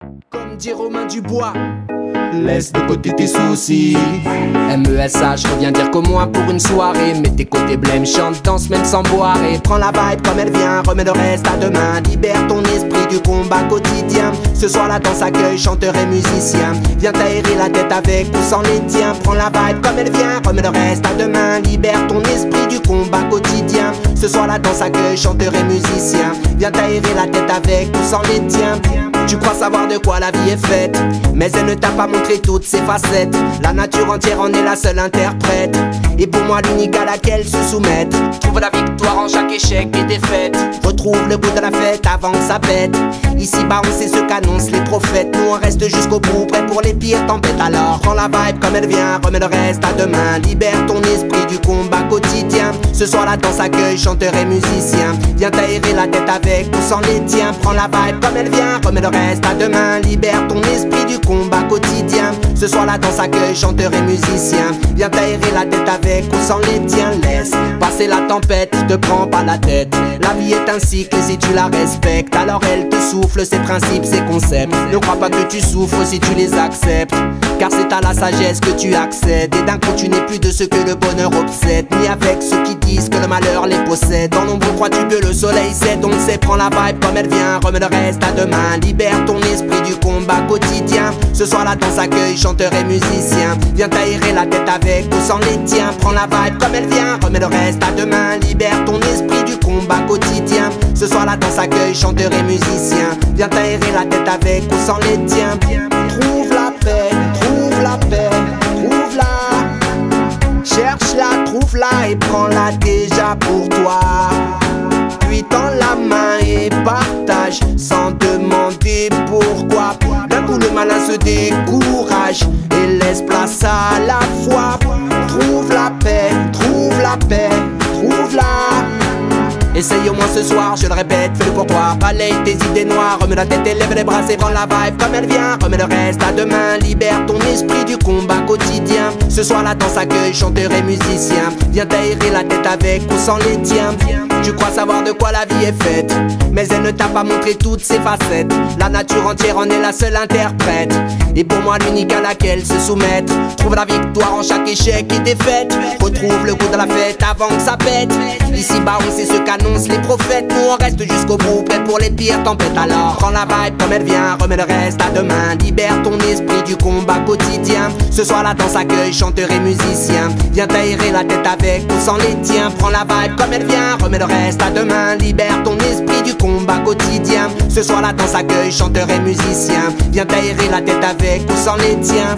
Comme dit Romain Dubois, laisse de côté tes soucis. MESH revient dire qu'au moins pour une soirée, mets tes côtés blême, chante, danse même sans boire. Et prends la vibe comme elle vient, remets le reste à demain. Libère ton esprit du combat quotidien. Ce soir la danse accueille chanteur et musicien. Viens t'aérer la tête avec ou sans les tiens. Prends la vibe comme elle vient, remets le reste à demain. Libère ton esprit du combat quotidien. Ce soir la danse accueille chanteur et musicien. Viens t'aérer la tête avec ou sans les tiens. Tu crois savoir de quoi la vie est faite, mais elle ne t'a pas montré toutes ses facettes. La nature entière en est la seule interprète, et pour moi l'unique à laquelle se soumettre. Trouve la victoire en chaque échec et défaite. Retrouve le goût de la fête avant que ça pète. Ici-bas on sait ce qu'annoncent les prophètes. Nous on reste jusqu'au bout, prêt pour les pires tempêtes. Alors prends la vibe comme elle vient, remets le reste à demain. Libère ton esprit du combat quotidien. Ce soir la danse accueille chanteur et musicien. Viens t'aérer la tête avec ou sans les tiens. Prends la vibe comme elle vient, remets le reste à demain. Libère ton esprit du combat quotidien. Ce soir la danse accueille chanteur et musicien. Viens t'aérer la tête avec ou sans les tiens. Laisse passer la tempête, te prends pas la tête. La vie est un cycle et si tu la respectes, alors elle te souffle ses principes, ses concepts. Ne crois pas que tu souffres si tu les acceptes, car c'est à la sagesse que tu accèdes. Et d'un coup tu n'es plus de ce que le bonheur obsède, ni avec ceux qui disent que le malheur les possède. Dans l'ombre crois-tu que le soleil s'est, donc c'est prends la vibe comme elle vient, remets le reste à demain. Libère ton esprit du combat quotidien. Ce soir la danse accueille chanteur et musicien. Viens t'aérer la tête avec ou sans les tiens. Prends la vibe comme elle vient, remets le reste à demain. Libère ton esprit du combat quotidien. Ce soir la danse accueille chanteur et musicien. Viens t'aérer la tête avec ou sans les tiens. Trouve la paix, trouve la paix, trouve-la. Cherche-la, trouve-la et prends-la déjà pour toi. Puis tends la main et partage sans demander pourquoi. D'un coup le malin se décourage et laisse place à la foi. Trouve la paix, trouve la paix, trouve-la. Essaye au moins ce soir, je le répète, fais-le pour toi. Balaye tes idées noires, remets la tête et lève les bras. C'est prends la vibe comme elle vient, remets le reste à demain. Libère ton esprit du combat quotidien. Ce soir la danse accueille chanteur et musicien. Viens t'aérer la tête avec ou sans les tiens. Tu crois savoir de quoi la vie est faite, mais elle ne t'a pas montré toutes ses facettes. La nature entière en est la seule interprète, et pour moi l'unique à laquelle se soumettre. Trouve la victoire en chaque échec et défaite. Retrouve le goût de la fête avant que ça pète. Ici-bas on sait ce qu'annoncent les prophètes. Nous on reste jusqu'au bout, prêt pour les pires tempêtes. Alors prends la vibe comme elle vient, remets le reste à demain. Libère ton esprit du combat quotidien. Ce soir la danse accueille chanteur et musicien. Viens t'aérer la tête avec ou sans les tiens. Prends la vibe comme elle vient, remets le reste à demain. Libère ton esprit du combat quotidien. Ce soir la danse accueille chanteur et musicien. Viens t'aérer la tête avec ou sans les tiens.